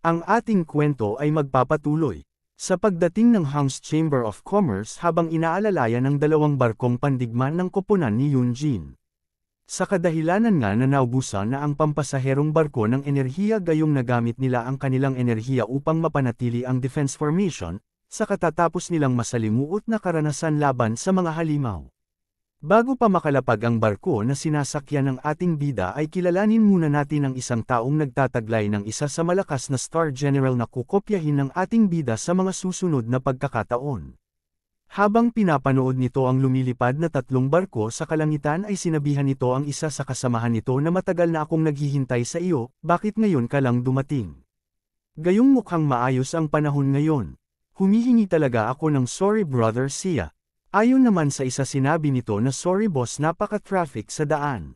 Ang ating kwento ay magpapatuloy sa pagdating ng House Chamber of Commerce habang inaalalayan ng dalawang barkong pandigma ng koponan ni Yunjin. Sa kadahilanan nga na naubusan na ang pampasaherong barko ng enerhiya gayong nagamit nila ang kanilang enerhiya upang mapanatili ang defense formation, sa katatapos nilang masalimuot na karanasan laban sa mga halimaw. Bago pa makalapag ang barko na sinasakyan ng ating bida ay kilalanin muna natin ang isang taong nagtataglay ng isa sa malakas na Star General na kukopyahin ng ating bida sa mga susunod na pagkakataon. Habang pinapanood nito ang lumilipad na tatlong barko sa kalangitan ay sinabihan nito ang isa sa kasamahan nito na matagal na akong naghihintay sa iyo, bakit ngayon ka lang dumating? Gayong mukhang maayos ang panahon ngayon. Humihingi talaga ako ng sorry brother Sia. Ayon naman sa isa sinabi nito na sorry boss napaka-traffic sa daan.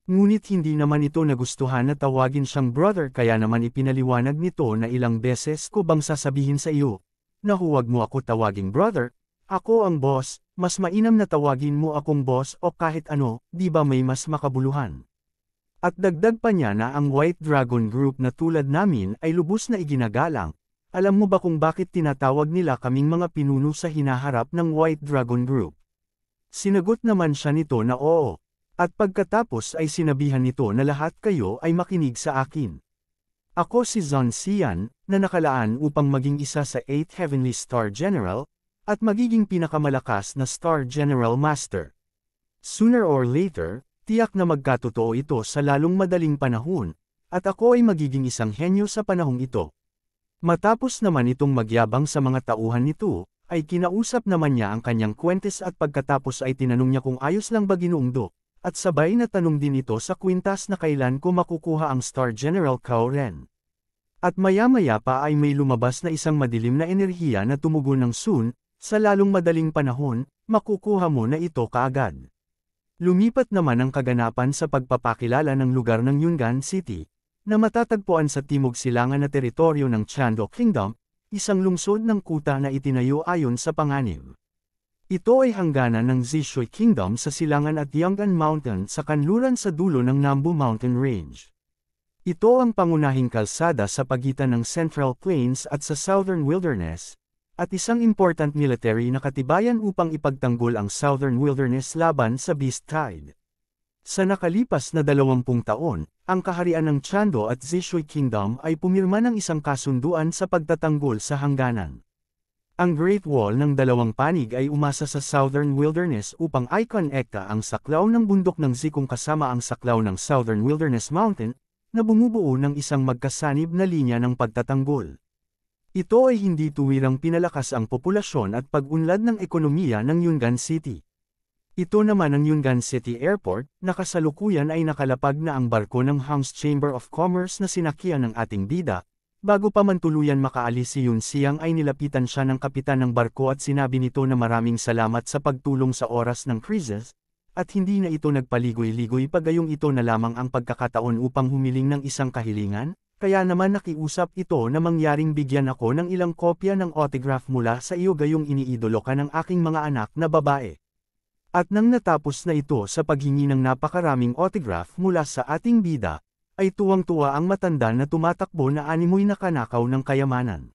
Ngunit hindi naman ito nagustuhan na tawagin siyang brother kaya naman ipinaliwanag nito na ilang beses ko bang sasabihin sa iyo, na huwag mo ako tawaging brother, ako ang boss, mas mainam na tawagin mo akong boss o kahit ano, di ba may mas makabuluhan. At dagdag pa niya na ang White Dragon Group na tulad namin ay lubos na iginagalang. Alam mo ba kung bakit tinatawag nila kaming mga pinuno sa hinaharap ng White Dragon Group? Sinagot naman siya nito na oo. At pagkatapos ay sinabihan nito na lahat kayo ay makinig sa akin. Ako si Zon Xian, na nakalaan upang maging isa sa 8 Heavenly Star General, at magiging pinakamalakas na Star General Master. Sooner or later, tiyak na magkatotoo ito sa lalong madaling panahon, at ako ay magiging isang henyo sa panahong ito. Matapos naman itong magyabang sa mga tauhan nito, ay kinausap naman niya ang kanyang kwentes at pagkatapos ay tinanong niya kung ayos lang ba Ginoong Do, at sabay na tanong din ito sa kwintas na kailan ko makukuha ang Star General Cao Ren. At maya-maya pa ay may lumabas na isang madilim na enerhiya na tumugon ng Sun, sa lalong madaling panahon, makukuha mo na ito kaagad. Lumipat naman ang kaganapan sa pagpapakilala ng lugar ng Yungan City, na matatagpuan sa timog silangan na teritoryo ng Chando Kingdom, isang lungsod ng kuta na itinayo ayon sa panganib. Ito ay hangganan ng Zishui Kingdom sa silangan at Yanggan Mountain sa kanluran sa dulo ng Nambu Mountain Range. Ito ang pangunahing kalsada sa pagitan ng Central Plains at sa Southern Wilderness, at isang important military na katibayan upang ipagtanggol ang Southern Wilderness laban sa Beast Tide. Sa nakalipas na 20 taon, ang kaharian ng Chando at Zishui Kingdom ay pumirma ng isang kasunduan sa pagtatanggol sa hangganan. Ang Great Wall ng dalawang panig ay umasa sa Southern Wilderness upang i-connecta ang saklaw ng bundok ng Zikong kasama ang saklaw ng Southern Wilderness Mountain, na bumubuo ng isang magkasanib na linya ng pagtatanggol. Ito ay hindi tuwirang pinalakas ang populasyon at pag-unlad ng ekonomiya ng Yungan City. Ito naman ang Yungan City Airport, na kasalukuyan ay nakalapag na ang barko ng House Chamber of Commerce na sinakyan ng ating bida. Bago pa man tuluyan makaalis si Yun Xiang ay nilapitan siya ng kapitan ng barko at sinabi nito na maraming salamat sa pagtulong sa oras ng krisis, at hindi na ito nagpaligoy-ligoy pagayong ito na lamang ang pagkakataon upang humiling ng isang kahilingan, kaya naman nakiusap ito na mangyaring bigyan ako ng ilang kopya ng autograph mula sa iyo gayong iniidolo ka ng aking mga anak na babae. At nang natapos na ito sa paghingi ng napakaraming autograph mula sa ating bida, ay tuwang-tuwa ang matanda na tumatakbo na animoy nakanakaw ng kayamanan.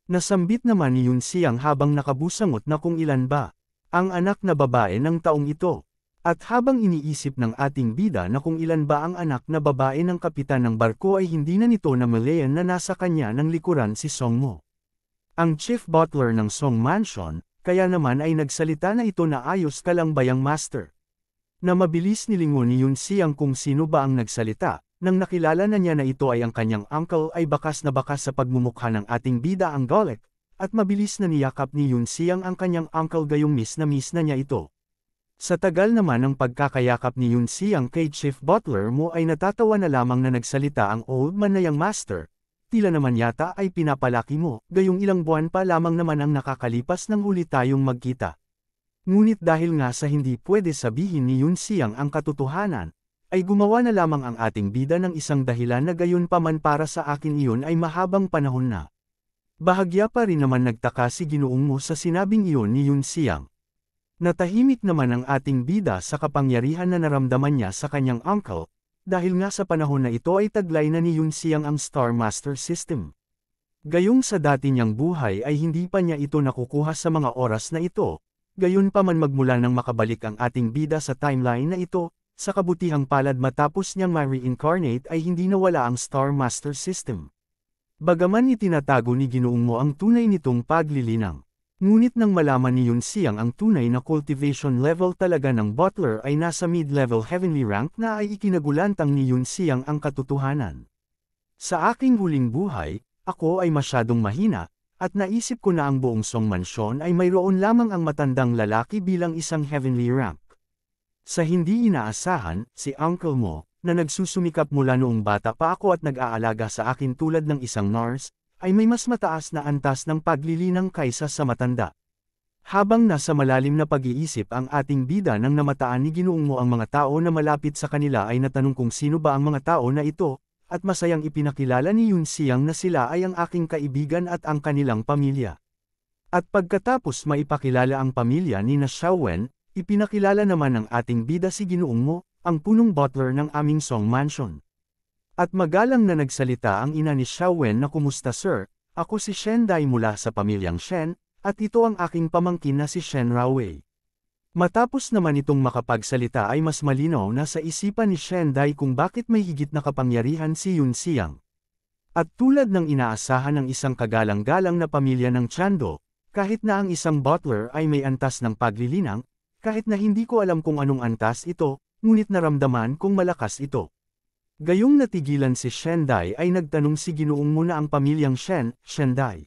Nasambit naman ni Yun Xiang habang nakabusangot na kung ilan ba ang anak na babae ng taong ito. At habang iniisip ng ating bida na kung ilan ba ang anak na babae ng kapitan ng barko ay hindi na nito namalayan na nasa kanya ng likuran si Song Mo, ang chief butler ng Song Mansion. Kaya naman ay nagsalita na ito na ayos ka lang bayang master. Na mabilis nilingon ni Yun Xiang kung sino ba ang nagsalita, nang nakilala na niya na ito ay ang kanyang uncle ay bakas na bakas sa pagmumukha ng ating bida ang Golek, at mabilis na niyakap ni Yun Xiang ang kanyang uncle gayong miss na niya ito. Sa tagal naman ng pagkakayakap ni Yun Xiang kay Chief Butler mo ay natatawa na lamang na nagsalita ang old man na yang master. Tila naman yata ay pinapalaki mo, gayong ilang buwan pa lamang naman ang nakakalipas nang huli tayong magkita. Ngunit dahil nga sa hindi pwede sabihin ni Yun Xiang ang katotohanan, ay gumawa na lamang ang ating bida ng isang dahilan na gayon pa man para sa akin iyon ay mahabang panahon na. Bahagya pa rin naman nagtaka si Ginoong mo sa sinabing iyon ni Yun Xiang. Natahimik naman ang ating bida sa kapangyarihan na naramdaman niya sa kanyang uncle, dahil nga sa panahon na ito ay taglay na ni Yun Xiang ang Star Master System. Gayong sa dati niyang buhay ay hindi pa niya ito nakukuha sa mga oras na ito, gayon pa man magmula nang makabalik ang ating bida sa timeline na ito, sa kabutihang palad matapos niyang ma-reincarnate ay hindi nawala ang Star Master System. Bagaman itinatago ni Ginoong Mo ang tunay nitong paglilinang. Ngunit nang malaman ni Yun Xiang ang tunay na cultivation level talaga ng Butler ay nasa mid-level heavenly rank na ay ikinagulantang ni Yun Xiang ang katotohanan. Sa aking huling buhay, ako ay masyadong mahina, at naisip ko na ang buong Song Mansion ay mayroon lamang ang matandang lalaki bilang isang heavenly rank. Sa hindi inaasahan, si Uncle Mo, na nagsusumikap mula noong bata pa ako at nag-aalaga sa akin tulad ng isang nurse, ay may mas mataas na antas ng paglilinang kaysa sa matanda. Habang nasa malalim na pag-iisip ang ating bida nang namataan ni Ginoong Mo ang mga tao na malapit sa kanila ay natanong kung sino ba ang mga tao na ito, at masayang ipinakilala ni Yun Xiang na sila ay ang aking kaibigan at ang kanilang pamilya. At pagkatapos maipakilala ang pamilya ni na Xiaowen, ipinakilala naman ng ating bida si Ginoong Mo, ang punong butler ng aming Song Mansion. At magalang na nagsalita ang ina ni Xiaowen na kumusta sir, ako si Shen Dai mula sa pamilyang Shen, at ito ang aking pamangkin na si Shen Raowei. Matapos naman itong makapagsalita ay mas malinaw na sa isipan ni Shen Dai kung bakit may higit na kapangyarihan si Yun Xiang. At tulad ng inaasahan ng isang kagalang-galang na pamilya ng Chando, kahit na ang isang butler ay may antas ng paglilinang, kahit na hindi ko alam kung anong antas ito, ngunit naramdaman kong malakas ito. Gayong natigilan si Shen Dai ay nagtanong si Ginoong Mo na ang pamilyang Shen Dai.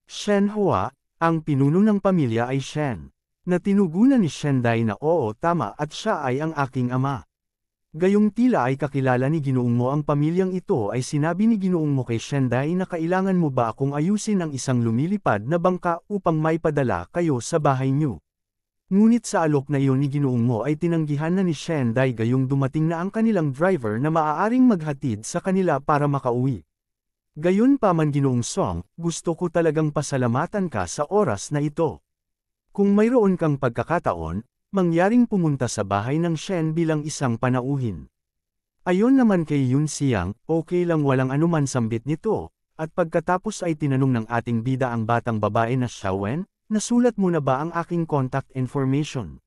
Shen Hua, ang pinuno ng pamilya ay Shen. Natinugunan ni Shen Dai na oo tama at siya ay ang aking ama. Gayong tila ay kakilala ni Ginoong Mo ang pamilyang ito ay sinabi ni Ginoong Mo kay Shen Dai na kailangan mo ba akong ayusin ang isang lumilipad na bangka upang maipadala kayo sa bahay niyo. Ngunit sa alok na iyon ni Ginoong Mo ay tinanggihan na ni Shen Dai gayong dumating na ang kanilang driver na maaaring maghatid sa kanila para makauwi. Gayon pa man Ginoong Song, gusto ko talagang pasalamatan ka sa oras na ito. Kung mayroon kang pagkakataon, mangyaring pumunta sa bahay ng Shen bilang isang panauhin. Ayon naman kay Yun Xiang, okay lang walang anuman sambit nito, at pagkatapos ay tinanong ng ating bida ang batang babae na Xiaowen, nasulat mo na ba ang aking contact information?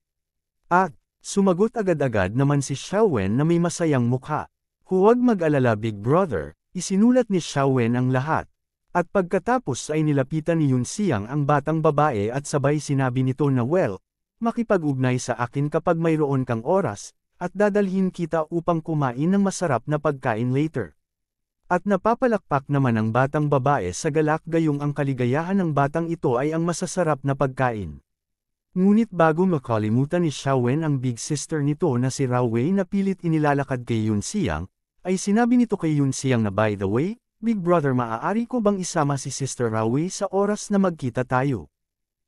At, sumagot agad-agad naman si Xiaowen na may masayang mukha. Huwag mag-alala Big Brother, isinulat ni Xiaowen ang lahat. At pagkatapos ay nilapitan ni Yun Xiang ang batang babae at sabay sinabi nito na well, makipag-ugnay sa akin kapag mayroon kang oras, at dadalhin kita upang kumain ng masarap na pagkain later. At napapalakpak naman ang batang babae sa galak gayong ang kaligayahan ng batang ito ay ang masasarap na pagkain. Ngunit bago makalimutan ni Xiaowen ang big sister nito na si Raowei na pilit inilalakad kay Yun Xiang, ay sinabi nito kay Yun Xiang na by the way, Big Brother maaari ko bang isama si Sister Raowei sa oras na magkita tayo?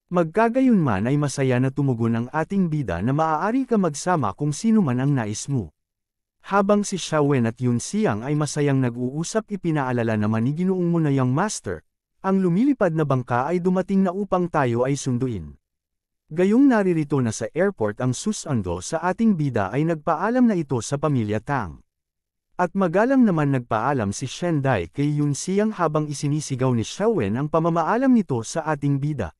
Magkagayon man ay masaya na tumugon ang ating bida na maaari ka magsama kung sino man ang nais mo. Habang si Xiaowen at Yun Xiang ay masayang nag-uusap ipinaalala naman ni Ginoong Mo na yang master, ang lumilipad na bangka ay dumating na upang tayo ay sunduin. Gayong naririto na sa airport ang susundo sa ating bida ay nagpaalam na ito sa pamilya Tang. At magalang naman nagpaalam si Shen Dai kay Yun Xiang habang isinisigaw ni Xiaowen ang pamamaalam nito sa ating bida.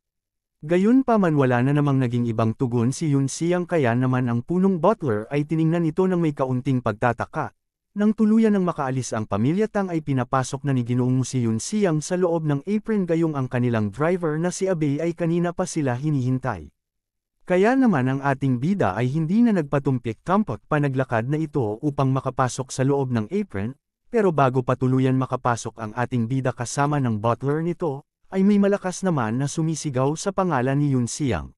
Gayon pa man wala na namang naging ibang tugon si Yun Xiang kaya naman ang punong butler ay tiningnan ito ng may kaunting pagtataka. Nang tuluyan ng makaalis ang pamilya Tang ay pinapasok na ni Ginoong Mo si Yun Xiang sa loob ng apron gayong ang kanilang driver na si Abe ay kanina pa sila hinihintay. Kaya naman ang ating bida ay hindi na nagpatumpik-tampok pa naglakad na ito upang makapasok sa loob ng apron, pero bago pa tuluyan makapasok ang ating bida kasama ng butler nito, ay may malakas naman na sumisigaw sa pangalan ni Yun Xiang.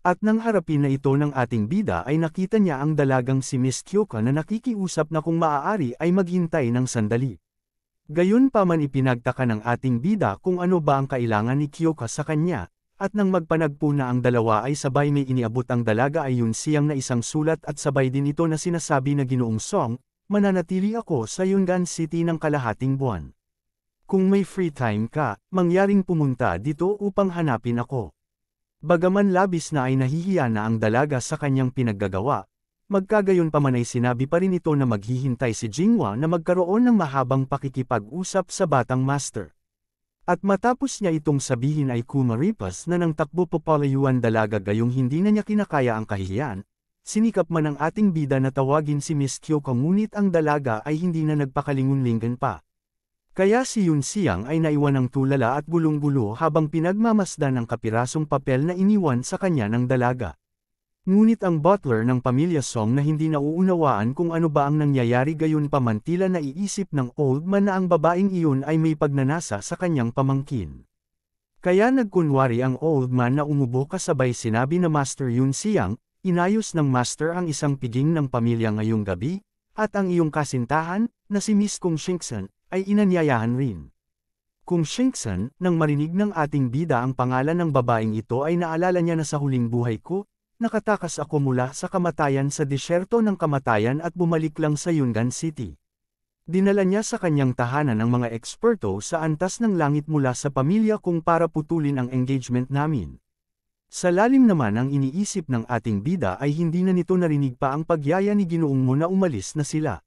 At nang harapin na ito ng ating bida ay nakita niya ang dalagang si Miss Kyoka na nakikiusap na kung maaari ay maghintay ng sandali. Gayon pa man ipinagtaka ng ating bida kung ano ba ang kailangan ni Kyoka sa kanya, at nang magpanagpo na ang dalawa ay sabay may iniabot ang dalaga ay Yun Xiang na isang sulat at sabay din ito na sinasabi na Ginoong Song, mananatili ako sa Yungan City ng kalahating buwan. Kung may free time ka, mangyaring pumunta dito upang hanapin ako. Bagaman labis na ay nahihiya na ang dalaga sa kanyang pinaggagawa, Magkagayunpaman ay sinabi pa rin ito na maghihintay si Jinghua na magkaroon ng mahabang pakikipag-usap sa batang master. At matapos niya itong sabihin ay kumaripas na ng takbo papalayuan dalaga gayong hindi na niya kinakaya ang kahihiyan. Sinikap man ang ating bida na tawagin si Miss Kyoko ngunit ang dalaga ay hindi na nagpakalingon-linggan pa. Kaya si Yun Xiang ay naiwan ng tulala at gulong-gulo habang pinagmamasdan ng kapirasong papel na iniwan sa kanya ng dalaga. Ngunit ang butler ng pamilya Song na hindi nauunawaan kung ano ba ang nangyayari gayon paman tila naiisip ng old man na ang babaeng iyon ay may pagnanasa sa kanyang pamangkin. Kaya nagkunwari ang old man na umubo kasabay sinabi na Master Yun Xiang, inayos ng master ang isang piging ng pamilya ngayong gabi, at ang iyong kasintahan, na si Miss Kung Shingson, ay inanyayahan rin. Kung Shingson, nang marinig ng ating bida ang pangalan ng babaeng ito ay naalala niya na sa huling buhay ko, nakatakas ako mula sa kamatayan sa disyerto ng kamatayan at bumalik lang sa Yungan City. Dinala niya sa kanyang tahanan ang mga eksperto sa antas ng langit mula sa pamilya kung para putulin ang engagement namin. Sa lalim naman ang iniisip ng ating bida ay hindi na nito narinig pa ang pagyaya ni Ginoong Mo na umalis na sila.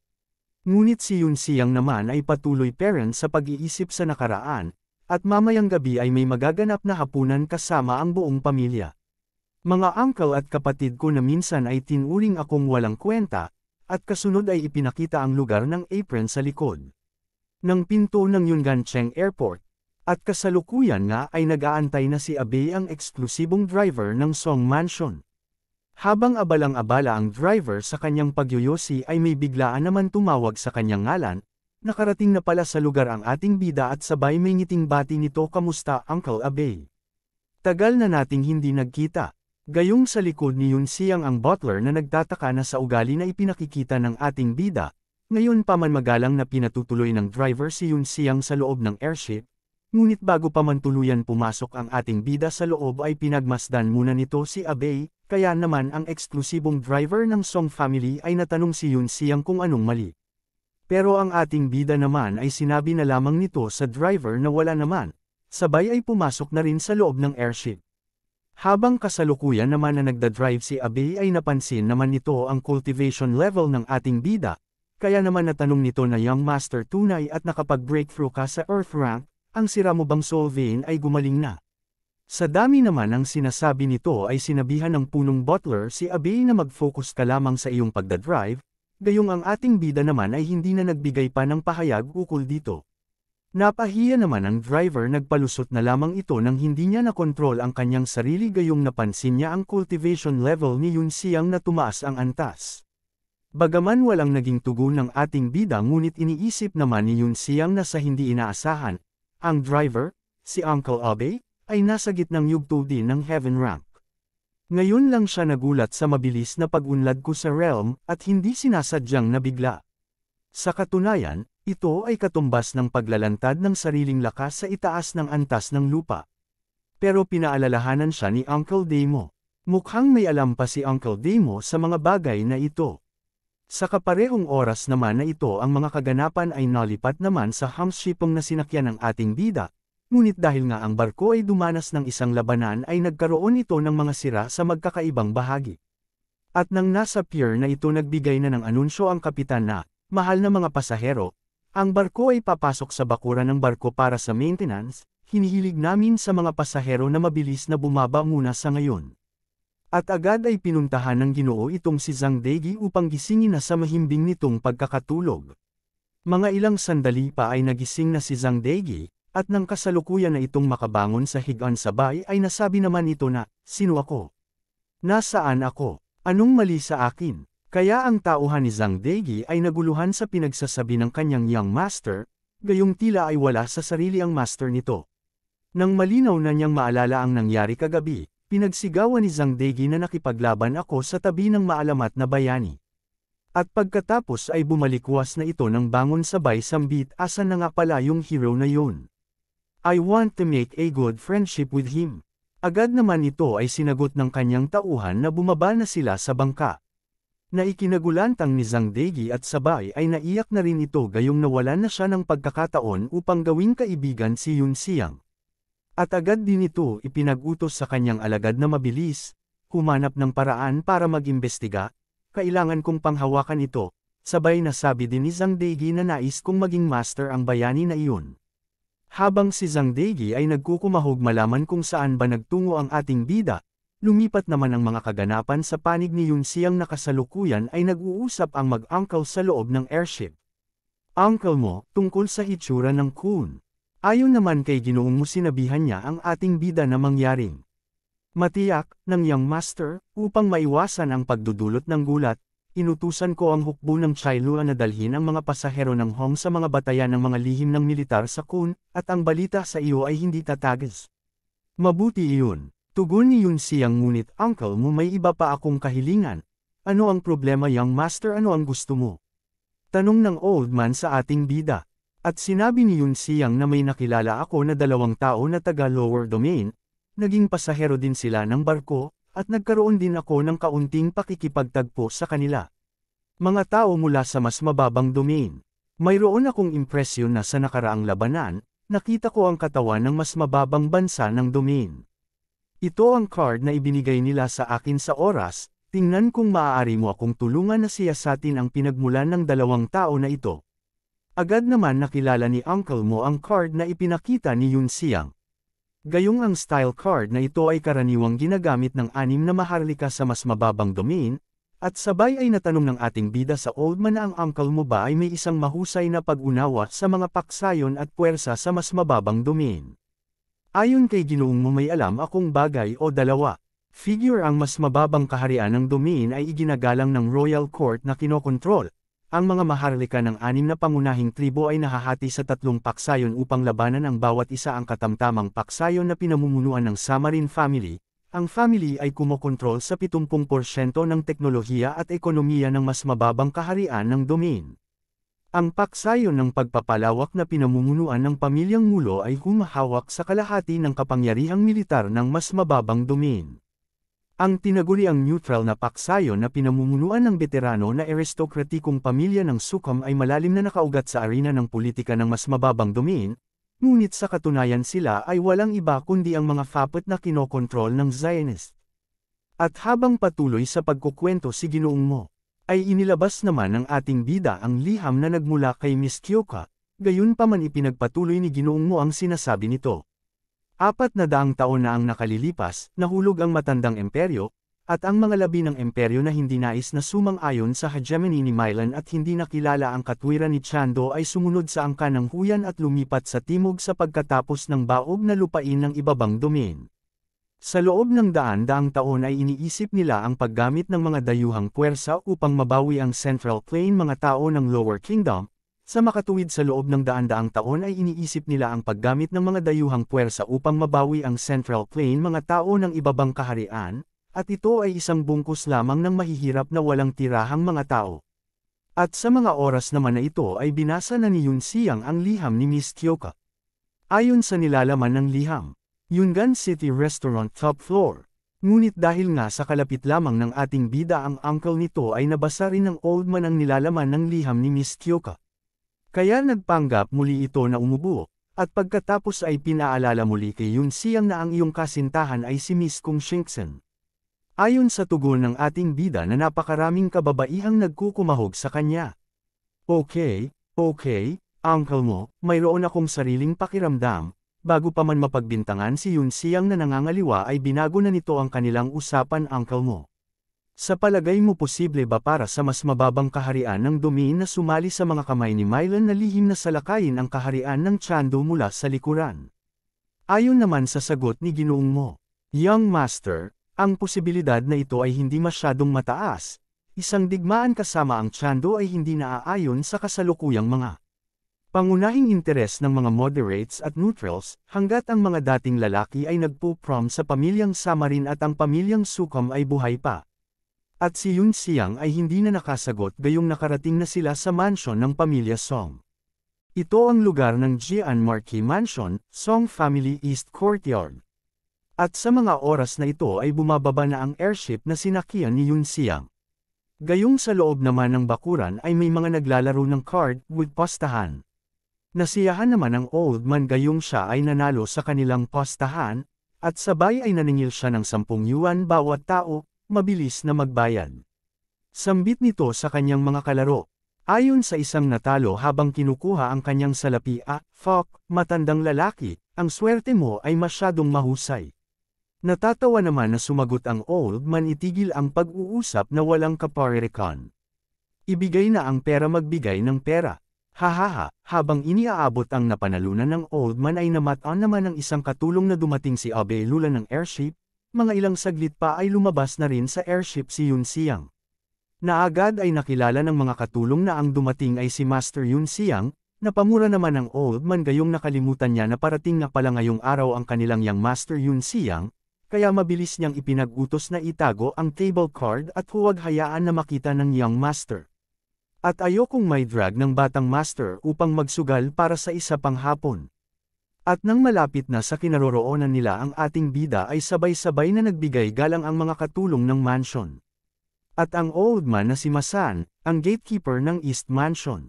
Ngunit si Yun Xiang naman ay patuloy parent sa pag-iisip sa nakaraan, at mamayang gabi ay may magaganap na hapunan kasama ang buong pamilya. Mga uncle at kapatid ko na minsan ay tinuring akong walang kwenta, at kasunod ay ipinakita ang lugar ng apron sa likod ng pinto ng Yungancheng Airport. At kasalukuyan nga ay nag-aantay na si Abe ang eksklusibong driver ng Song Mansion. Habang abalang-abala ang driver sa kanyang pagyoyosi ay may biglaan naman tumawag sa kanyang ngalan, nakarating na pala sa lugar ang ating bida at sabay may ngiting bati nito, "Kamusta, Uncle Abe? Tagal na nating hindi nagkita." Gayong sa likod ni Yun Xiang ang butler na nagtataka na sa ugali na ipinakikita ng ating bida, ngayon pa man magalang na pinatutuloy ng driver si Yun Xiang sa loob ng airship. Ngunit bago pa man tuluyan pumasok ang ating bida sa loob ay pinagmasdan muna nito si Abe, kaya naman ang eksklusibong driver ng Song family ay natanong si Yun Xiang kung anong mali. Pero ang ating bida naman ay sinabi na lamang nito sa driver na wala naman, sabay ay pumasok na rin sa loob ng airship. Habang kasalukuyan naman na nagdadrive si Abe ay napansin naman nito ang cultivation level ng ating bida, kaya naman natanong nito na young master tunay at nakapag-breakthrough ka sa Earth rank, ang sira mo bang soul vein ay gumaling na. Sa dami naman ang sinasabi nito ay sinabihan ng punong butler si Abe na mag-focus ka lamang sa iyong pagdadrive, gayong ang ating bida naman ay hindi na nagbigay pa ng pahayag ukol dito. Napahiya naman ang driver, nagpalusot na lamang ito nang hindi niya nakontrol ang kanyang sarili gayong napansin niya ang cultivation level ni Yun Xiang na tumaas ang antas. Bagaman walang naging tugon ng ating bida ngunit iniisip naman ni Yun Xiang na sa hindi inaasahan, ang driver, si Uncle Abe, ay nasa gitnang yugto din ng heaven rank. Ngayon lang siya nagulat sa mabilis na pag-unlad ko sa realm at hindi sinasadyang nabigla. Sa katunayan, ito ay katumbas ng paglalantad ng sariling lakas sa itaas ng antas ng lupa. Pero pinaalalahanan siya ni Uncle Demo. Mukhang may alam pa si Uncle Demo sa mga bagay na ito. Sa kaparehong oras naman na ito ang mga kaganapan ay nalipat naman sa hamshipong na sinakyan ng ating bida, ngunit dahil nga ang barko ay dumanas ng isang labanan ay nagkaroon ito ng mga sira sa magkakaibang bahagi. At nang nasa pier na ito nagbigay na ng anunsyo ang kapitan na, "Mahal na mga pasahero, ang barko ay papasok sa bakuran ng barko para sa maintenance, hinihilig namin sa mga pasahero na mabilis na bumaba muna sa ngayon." At agad ay pinuntahan ng Ginoo itong si Zhang Deigi upang gisingin na sa mahimbing nitong pagkakatulog. Mga ilang sandali pa ay nagising na si Zhang Deigi, at nang kasalukuyan na itong makabangon sa higaan sabay ay nasabi naman ito na, "Sino ako? Nasaan ako? Anong mali sa akin?" Kaya ang tauhan ni Zhang Deigi ay naguluhan sa pinagsasabi ng kanyang young master, gayong tila ay wala sa sarili ang master nito. Nang malinaw na niyang maalala ang nangyari kagabi, pinagsigawan ni Zhang Deigi na nakipaglaban ako sa tabi ng maalamat na bayani. At pagkatapos ay bumalikwas na ito ng bangon sabay sambit, "Asan na nga pala yung hero na yun? I want to make a good friendship with him." Agad naman ito ay sinagot ng kanyang tauhan na bumaba na sila sa bangka. Naikinagulantang ni Zhang Deigi at sabay ay naiyak na rin ito gayong nawalan na siya ng pagkakataon upang gawing kaibigan si Yun Xiang. At agad din ito ipinag-utos sa kanyang alagad na mabilis, humanap ng paraan para mag-imbestiga, kailangan kong panghawakan ito, sabay na sabi din ni Zhang Deigi na nais kong maging master ang bayani na iyon. Habang si Zhang Deigi ay nagkukumahog malaman kung saan ba nagtungo ang ating bida, lumipat naman ang mga kaganapan sa panig ni Yun Xiang na kasalukuyan ay nag-uusap ang mag-uncle sa loob ng airship. Uncle mo, tungkol sa hitsura ng Kun. Ayon naman kay Ginoong mo sinabihan niya ang ating bida na mangyaring matiyak ng young master, upang maiwasan ang pagdudulot ng gulat, inutusan ko ang hukbo ng Chailua na dalhin ang mga pasahero ng Hong sa mga batayan ng mga lihim ng militar sa Kun, at ang balita sa iyo ay hindi tatagas. Mabuti iyon. Tugon ni Yun Xiang ngunit uncle mo may iba pa akong kahilingan. Ano ang problema young master, ano ang gusto mo? Tanong ng old man sa ating bida. At sinabi ni Yun Xiang na may nakilala ako na 2 tao na taga lower domain, naging pasahero din sila ng barko, at nagkaroon din ako ng kaunting pakikipagtagpo sa kanila. Mga tao mula sa mas mababang domain. Mayroon akong impresyon na sa nakaraang labanan, nakita ko ang katawan ng mas mababang bansa ng domain. Ito ang card na ibinigay nila sa akin sa oras, tingnan kung maaari mo akong tulungan na siyasatin ang pinagmulan ng 2 tao na ito. Agad naman nakilala ni uncle mo ang card na ipinakita ni Yun Xiang. Gayong ang style card na ito ay karaniwang ginagamit ng 6 na maharlika sa mas mababang domain, at sabay ay natanong ng ating bida sa old man na ang uncle mo ba ay may isang mahusay na pag-unawa sa mga paksayon at puwersa sa mas mababang domain. Ayon kay Ginoong mo may alam akong bagay o 2. Figure ang mas mababang kaharian ng domain ay iginagalang ng Royal Court na kinokontrol. Ang mga maharlika ng 6 na pangunahing tribo ay nahahati sa 3 paksayon upang labanan ang bawat isa ang katamtamang paksayon na pinamumunuan ng Samarin family. Ang family ay kumokontrol sa 70% ng teknolohiya at ekonomiya ng mas mababang kaharian ng domain. Ang paksayon ng pagpapalawak na pinamumunuan ng pamilyang Mulo ay humahawak sa kalahati ng kapangyarihang militar ng mas mababang domain. Ang tinaguriang neutral na paksayon na pinamumunuan ng veterano na aristokratikong pamilya ng Sukhum ay malalim na nakaugat sa arena ng politika ng mas mababang domain, ngunit sa katunayan sila ay walang iba kundi ang mga puppet na kinokontrol ng Zionist. At habang patuloy sa pagkukwento si Ginoong mo, ay inilabas naman ng ating bida ang liham na nagmula kay Miss Kyoka, gayunpaman ipinagpatuloy ni Ginoong mo ang sinasabi nito. 400 taon na ang nakalilipas, nahulog ang matandang imperyo, at ang mga labi ng imperyo na hindi nais na sumang-ayon sa hegemony ni Milan at hindi nakilala ang katwiran ni Chando ay sumunod sa angka ng Huyan at lumipat sa timog sa pagkatapos ng baog na lupain ng ibabang domain. Sa loob ng daan-daang taon ay iniisip nila ang paggamit ng mga dayuhang puwersa upang mabawi ang Central Plain mga tao ng Lower Kingdom. Sa makatuwid sa loob ng daan-daang taon ay iniisip nila ang paggamit ng mga dayuhang puwersa upang mabawi ang Central Plain mga tao ng ibabang kaharian, at ito ay isang bungkus lamang ng mahihirap na walang tirahang mga tao. At sa mga oras naman na ito ay binasa na ni Yun Xiang ang liham ni Miss Kyoka. Ayon sa nilalaman ng liham, Yungan City Restaurant top floor. Ngunit dahil nga sa kalapit lamang ng ating bida ang uncle nito ay nabasa rin ng old man ang nilalaman ng liham ni Miss Kyoka. Kaya nagpanggap muli ito na umubo, at pagkatapos ay pinaalala muli kay Yun Xiang na ang iyong kasintahan ay si Miss Kung Shinksen. Ayon sa tugon ng ating bida na napakaraming kababaihang nagkukumahog sa kanya. Okay, uncle mo, mayroon akong sariling pakiramdam. Bago pa man mapagbintangan si Yun Xiang na nangangaliwa ay binago na nito ang kanilang usapan uncle mo. Sa palagay mo posible ba para sa mas mababang kaharian ng domain na sumali sa mga kamay ni Milan na lihim na salakayin ang kaharian ng Chando mula sa likuran? Ayon naman sa sagot ni Ginoong mo, Young Master, ang posibilidad na ito ay hindi masyadong mataas. Isang digmaan kasama ang Chando ay hindi naaayon sa kasalukuyang mga pangunahing interes ng mga moderates at neutrals, hanggat ang mga dating lalaki ay nagpo-prom sa pamilyang Samarin at ang pamilyang Sukhum ay buhay pa. At si Yun Xiang ay hindi na nakasagot gayong nakarating na sila sa mansyon ng pamilya Song. Ito ang lugar ng Jian Marquis Mansion, Song Family East Courtyard. At sa mga oras na ito ay bumababa na ang airship na sinakyan ni Yun Xiang. Gayong sa loob naman ng bakuran ay may mga naglalaro ng card with postahan. Nasiyahan naman ang old man gayong siya ay nanalo sa kanilang postahan, at sabay ay naningil siya ng 10 yuan bawat tao, mabilis na magbayad. Sambit nito sa kanyang mga kalaro. Ayon sa isang natalo habang kinukuha ang kanyang salapi, "Fuck, matandang lalaki, ang swerte mo ay masyadong mahusay." Natatawa naman na sumagot ang old man, "Itigil ang pag-uusap na walang kaparirikan. Ibigay na ang pera, magbigay ng pera." Hahaha, habang iniaabot ang napanalunan ng old man ay namataan naman ng isang katulong na dumating si Abe Lula ng airship, mga ilang saglit pa ay lumabas na rin sa airship si Yun Xiang. Na agad ay nakilala ng mga katulong na ang dumating ay si Master Yun Xiang, napamura naman ng old man gayong nakalimutan niya na parating na pala ngayong araw ang kanilang Young Master Yun Xiang, kaya mabilis niyang ipinag-utos na itago ang table card at huwag hayaan na makita ng Young Master. At ayokong may drag ng batang master upang magsugal para sa isa pang hapon. At nang malapit na sa kinaroroonan nila ang ating bida ay sabay-sabay na nagbigay galang ang mga katulong ng mansion. At ang old man na si Masan, ang gatekeeper ng East Mansion.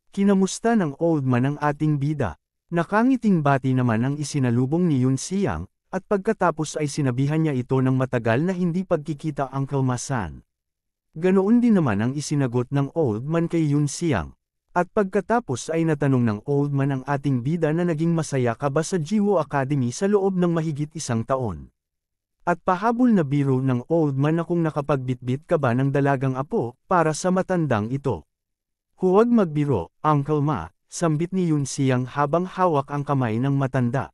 Kinamusta ng old man ang ating bida. Nakangiting bati naman ang isinalubong ni Yun Xiang, at pagkatapos ay sinabihan niya ito ng matagal na hindi pagkikita, Uncle Masan. Ganoon din naman ang isinagot ng old man kay Yun Xiang. At pagkatapos ay natanong ng old man ang ating bida na naging masaya ka ba sa Jiwo Academy sa loob ng mahigit 1 taon. At pahabol na biro ng old man na kung nakapagbitbit ka ba ng dalagang apo para sa matandang ito. Huwag magbiro, Uncle Ma, sambit ni Yun Xiang habang hawak ang kamay ng matanda.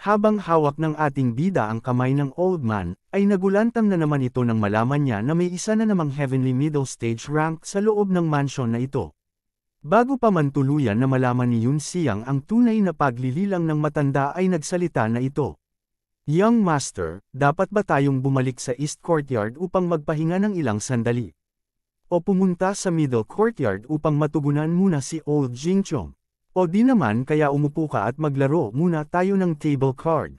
Habang hawak ng ating bida ang kamay ng old man, ay nagulantang na naman ito nang malaman niya na may isa na namang heavenly middle stage rank sa loob ng mansion na ito. Bago pa man tuluyan na malaman ni Yun Xiang ang tunay na paglililang ng matanda ay nagsalita na ito. Young Master, dapat ba tayong bumalik sa East Courtyard upang magpahinga ng ilang sandali? O pumunta sa Middle Courtyard upang matugunan muna si Old Jingchong? O di naman kaya umupo ka at maglaro muna tayo ng table card.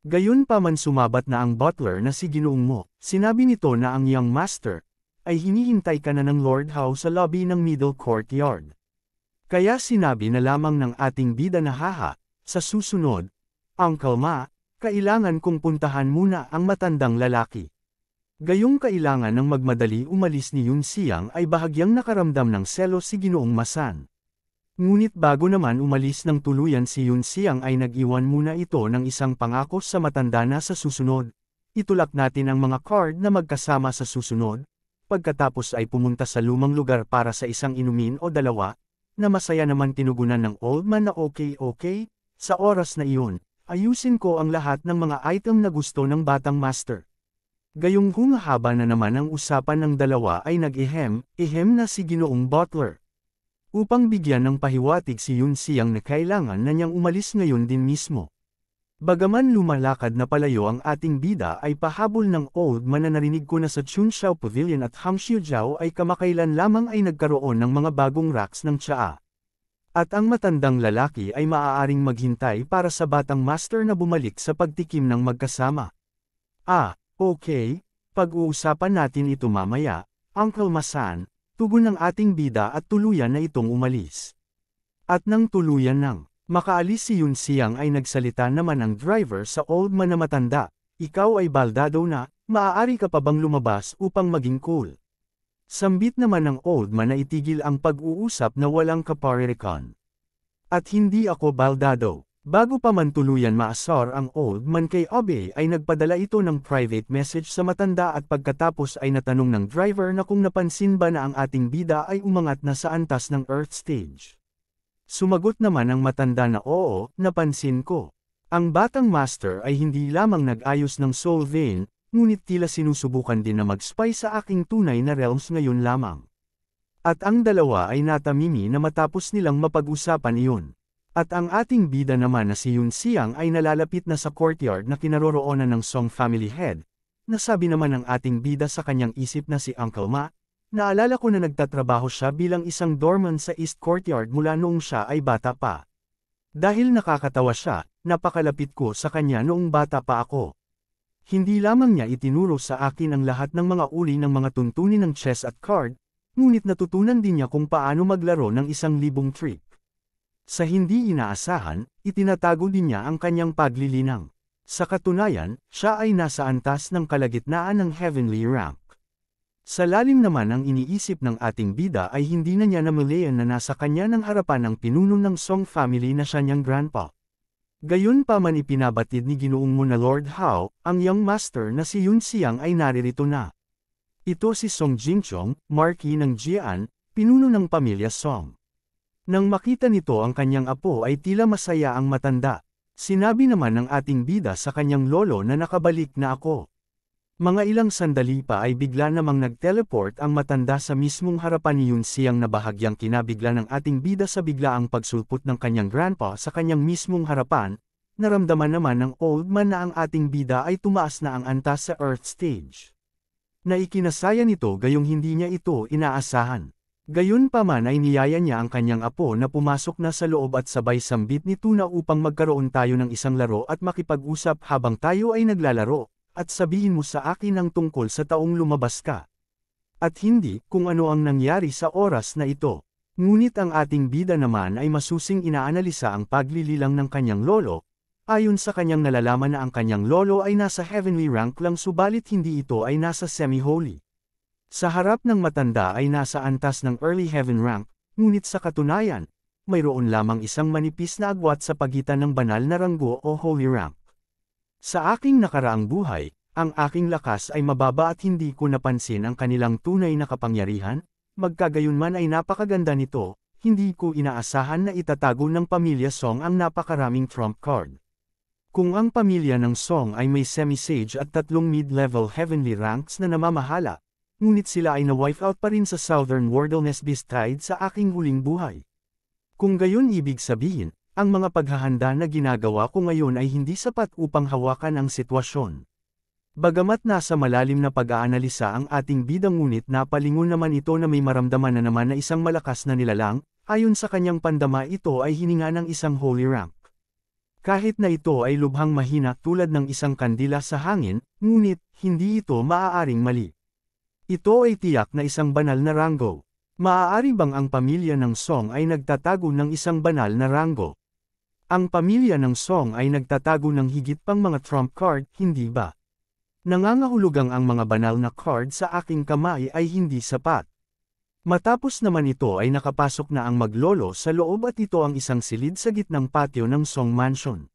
Gayon pa man sumabat na ang butler na si Ginoong Mo, sinabi nito na ang Young Master ay hinihintay ka na ng Lord Howe sa lobby ng Middle Courtyard. Kaya sinabi na lamang ng ating bida na haha, sa susunod, Uncle Ma, kailangan kong puntahan muna ang matandang lalaki. Gayong kailangan ng magmadali umalis ni Yun Xiang ay bahagyang nakaramdam ng selos si Ginoong Masan. Ngunit bago naman umalis ng tuluyan si Yun Xiang ay nag-iwan muna ito ng isang pangako sa matanda na sa susunod. Itulak natin ang mga card na magkasama sa susunod. Pagkatapos ay pumunta sa lumang lugar para sa isang inumin o dalawa, na masaya naman tinugunan ng old man na okay, sa oras na iyon, ayusin ko ang lahat ng mga item na gusto ng batang master. Gayong humahaba na naman ang usapan ng dalawa ay nag-ihem na si Ginoong Butler. Upang bigyan ng pahiwatig si Yun Xiang na kailangan na niyang umalis ngayon din mismo. Bagaman lumalakad na palayo ang ating bida ay pahabol ng old man na narinig ko na sa Chunxiao Pavilion at Hangxiujiao ay kamakailan lamang ay nagkaroon ng mga bagong racks ng tsaa. At ang matandang lalaki ay maaaring maghintay para sa batang master na bumalik sa pagtikim ng magkasama. Okay, pag-uusapan natin ito mamaya, Uncle Masan. Tugon ng ating bida at tuluyan na itong umalis. At nang tuluyan nang makaalis si Yun Xiang ay nagsalita naman ang driver sa old man na matanda, ikaw ay baldado na, maaari ka pa bang lumabas upang maging cool? Sambit naman ng old man na itigil ang pag-uusap na walang kaparirikan. At hindi ako baldado. Bago pa man tuluyan maasar ang old man kay Abe ay nagpadala ito ng private message sa matanda at pagkatapos ay natanong ng driver na kung napansin ba na ang ating bida ay umangat na sa antas ng Earth Stage. Sumagot naman ang matanda na oo, napansin ko. Ang batang master ay hindi lamang nag-ayos ng soul vein, ngunit tila sinusubukan din na mag-spy sa aking tunay na realms ngayon lamang. At ang dalawa ay natamimi na matapos nilang mapag-usapan iyon. At ang ating bida naman na si Yun Xiang ay nalalapit na sa courtyard na kinaroroonan ng Song family head. Nasabi naman ng ating bida sa kanyang isip na si Uncle Ma, naalala ko na nagtatrabaho siya bilang isang doorman sa East Courtyard mula noong siya ay bata pa. Dahil nakakatawa siya, napakalapit ko sa kanya noong bata pa ako. Hindi lamang niya itinuro sa akin ang lahat ng mga uri ng mga tuntunin ng chess at card, ngunit natutunan din niya kung paano maglaro ng 1,000 trick. Sa hindi inaasahan, itinatago din niya ang kanyang paglilinang. Sa katunayan, siya ay nasa antas ng kalagitnaan ng heavenly rank. Sa lalim naman ang iniisip ng ating bida ay hindi na niya namalayan na nasa kanya ng harapan ang pinuno ng Song family na siya niyang grandpa. Gayon pa man ipinabatid ni Ginoong Mo na Lord Hao, ang young master na si Yun Xiang ay naririto na. Ito si Song Jingchong, Marquis ng Jian, pinuno ng pamilya Song. Nang makita nito ang kanyang apo ay tila masaya ang matanda. Sinabi naman ng ating bida sa kanyang lolo na nakabalik na ako. Mga ilang sandali pa ay bigla namang nag-teleport ang matanda sa mismong harapan ni Yun Xiang na bahagyang kinabigla ng ating bida sa biglaang pagsulpot ng kanyang grandpa sa kanyang mismong harapan. Naramdaman naman ng old man na ang ating bida ay tumaas na ang antas sa Earth stage. Naikinasaya nito gayong hindi niya ito inaasahan. Gayon pa man ay niyaya niya ang kanyang apo na pumasok na sa loob at sabay sambit ni Tuna upang magkaroon tayo ng isang laro at makipag-usap habang tayo ay naglalaro. At sabihin mo sa akin ang tungkol sa taong lumabas ka. At hindi kung ano ang nangyari sa oras na ito. Ngunit ang ating bida naman ay masusing inaanalisa ang paglililang ng kanyang lolo. Ayon sa kanyang nalalaman na ang kanyang lolo ay nasa heavenly rank lang subalit hindi ito ay nasa semi-holy. Sa harap ng matanda ay nasa antas ng early heaven rank, ngunit sa katunayan, mayroon lamang isang manipis na agwat sa pagitan ng banal na ranggo o holy rank. Sa aking nakaraang buhay, ang aking lakas ay mababa at hindi ko napansin ang kanilang tunay na kapangyarihan, magkagayunman ay napakaganda nito, hindi ko inaasahan na itatago ng pamilya Song ang napakaraming trump card. Kung ang pamilya ng Song ay may semi-sage at 3 mid-level heavenly ranks na namamahala, ngunit sila ay na-wipe out pa rin sa Southern Wilderness Beastide sa aking huling buhay. Kung gayon ibig sabihin, ang mga paghahanda na ginagawa ko ngayon ay hindi sapat upang hawakan ang sitwasyon. Bagamat nasa malalim na pag-aanalisa ang ating bidang ngunit napalingon naman ito na may maramdaman na naman na isang malakas na nilalang, ayon sa kanyang pandama ito ay hininga ng isang holy rank. Kahit na ito ay lubhang mahina tulad ng isang kandila sa hangin, ngunit hindi ito maaaring mali. Ito ay tiyak na isang banal na ranggo. Maaari bang ang pamilya ng Song ay nagtatago ng isang banal na ranggo? Ang pamilya ng Song ay nagtatago ng higit pang mga trump card, hindi ba? Nangangahulugang ang mga banal na card sa aking kamay ay hindi sapat. Matapos naman ito ay nakapasok na ang maglolo sa loob at ito ang isang silid sa gitnang patio ng Song Mansion.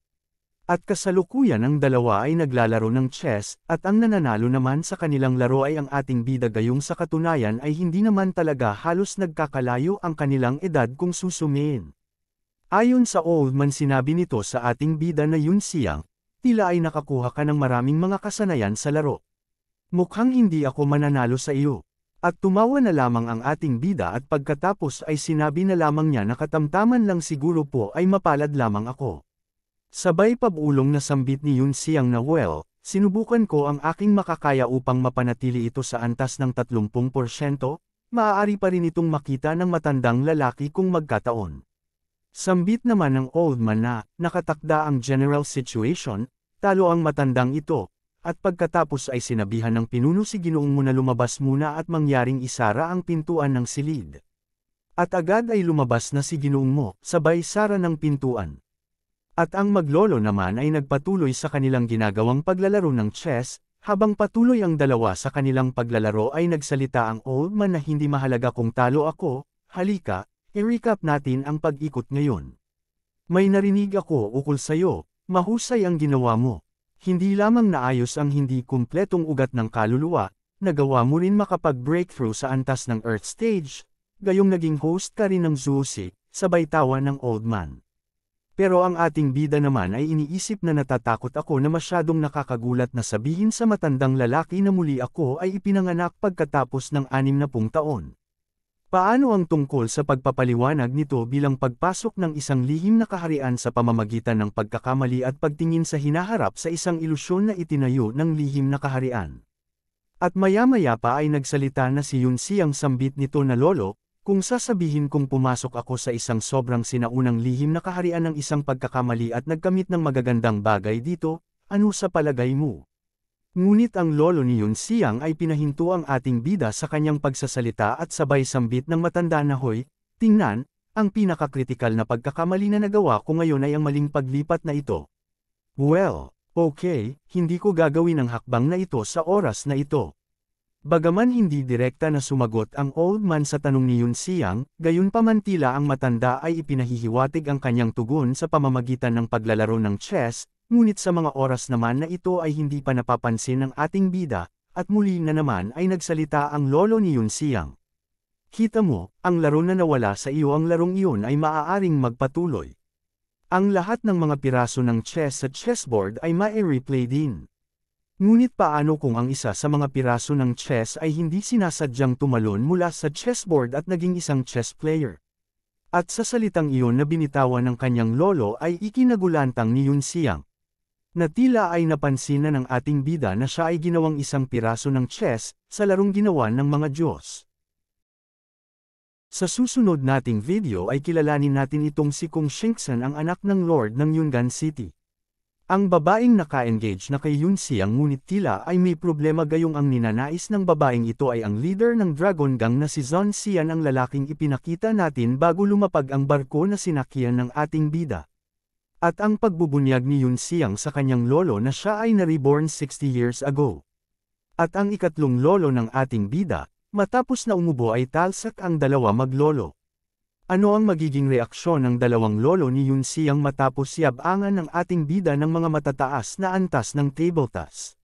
At kasalukuyan ang dalawa ay naglalaro ng chess, at ang nananalo naman sa kanilang laro ay ang ating bida gayong sa katunayan ay hindi naman talaga halos nagkakalayo ang kanilang edad kung susumiin. Ayon sa old man sinabi nito sa ating bida na Yun Xiang, tila ay nakakuha ka ng maraming mga kasanayan sa laro. Mukhang hindi ako mananalo sa iyo. At tumawa na lamang ang ating bida at pagkatapos ay sinabi na lamang niya na katamtaman lang siguro po ay mapalad lamang ako. Sabay pabulong na sambit ni Yun Xiang na well, sinubukan ko ang aking makakaya upang mapanatili ito sa antas ng 30%, maaari pa rin itong makita ng matandang lalaki kung magkataon. Sambit naman ng old man na, nakatakda ang general situation, talo ang matandang ito, at pagkatapos ay sinabihan ng pinuno si Ginoong Mo na lumabas muna at mangyaring isara ang pintuan ng silid. At agad ay lumabas na si Ginoong Mo, sabay sara ng pintuan. At ang maglolo naman ay nagpatuloy sa kanilang ginagawang paglalaro ng chess, habang patuloy ang dalawa sa kanilang paglalaro ay nagsalita ang old man na hindi mahalaga kung talo ako, halika, i-recap natin ang pag-ikot ngayon. May narinig ako ukol sayo, mahusay ang ginawa mo. Hindi lamang naayos ang hindi kumpletong ugat ng kaluluwa, nagawa mo rin makapag-breakthrough sa antas ng Earth stage, gayong naging host ka rin ng Zusi, sabay tawa ng old man. Pero ang ating bida naman ay iniisip na natatakot ako na masyadong nakakagulat na sabihin sa matandang lalaki na muli ako ay ipinanganak pagkatapos ng 60 taon. Paano ang tungkol sa pagpapaliwanag nito bilang pagpasok ng isang lihim na kaharian sa pamamagitan ng pagkakamali at pagtingin sa hinaharap sa isang ilusyon na itinayo ng lihim na kaharian? At maya-maya pa ay nagsalita na si Yun Xiang sambit nito na lolo, kung sasabihin kong pumasok ako sa isang sobrang sinaunang lihim na kaharian ng isang pagkakamali at nagkamit ng magagandang bagay dito, ano sa palagay mo? Ngunit ang lolo ni Yun Xiang ay pinahinto ang ating bida sa kanyang pagsasalita at sabay sambit ng matanda na hoy, tingnan, ang pinakakritikal na pagkakamali na nagawa ko ngayon ay ang maling paglipat na ito. Well, okay, hindi ko gagawin ang hakbang na ito sa oras na ito. Bagaman hindi direkta na sumagot ang old man sa tanong ni Yun Xiang, gayunpaman tila ang matanda ay ipinahihiwatig ang kanyang tugon sa pamamagitan ng paglalaro ng chess, ngunit sa mga oras naman na ito ay hindi pa napapansin ng ating bida, at muli na naman ay nagsalita ang lolo ni Yun Xiang. Kita mo, ang laro na nawala sa iyo, ang larong iyon ay maaaring magpatuloy. Ang lahat ng mga piraso ng chess sa chessboard ay ma-replay din. Ngunit paano kung ang isa sa mga piraso ng chess ay hindi sinasadyang tumalon mula sa chessboard at naging isang chess player? At sa salitang iyon na binitawan ng kanyang lolo ay ikinagulantang ni Yun Xiang. Na tila ay napansin na ng ating bida na siya ay ginawang isang piraso ng chess sa larong ginawa ng mga Diyos. Sa susunod nating video ay kilalanin natin itong si Kung Shingxan, ang anak ng Lord ng Yungan City. Ang babaeng naka-engage na kay Yun Xiang, ngunit tila ay may problema gayong ang ninanais ng babaeng ito ay ang leader ng Dragon Gang na si Zhong Xian, ang lalaking ipinakita natin bago lumapag ang barko na sinakyan ng ating bida. At ang pagbubunyag ni Yun Xiang sa kanyang lolo na siya ay na-reborn 60 years ago. At ang ikatlong lolo ng ating bida, matapos na umubo ay talsak ang dalawa maglolo. Ano ang magiging reaksyon ng dalawang lolo ni Yun Xiang matapos yabangan ng ating bida ng mga matataas na antas ng table toss?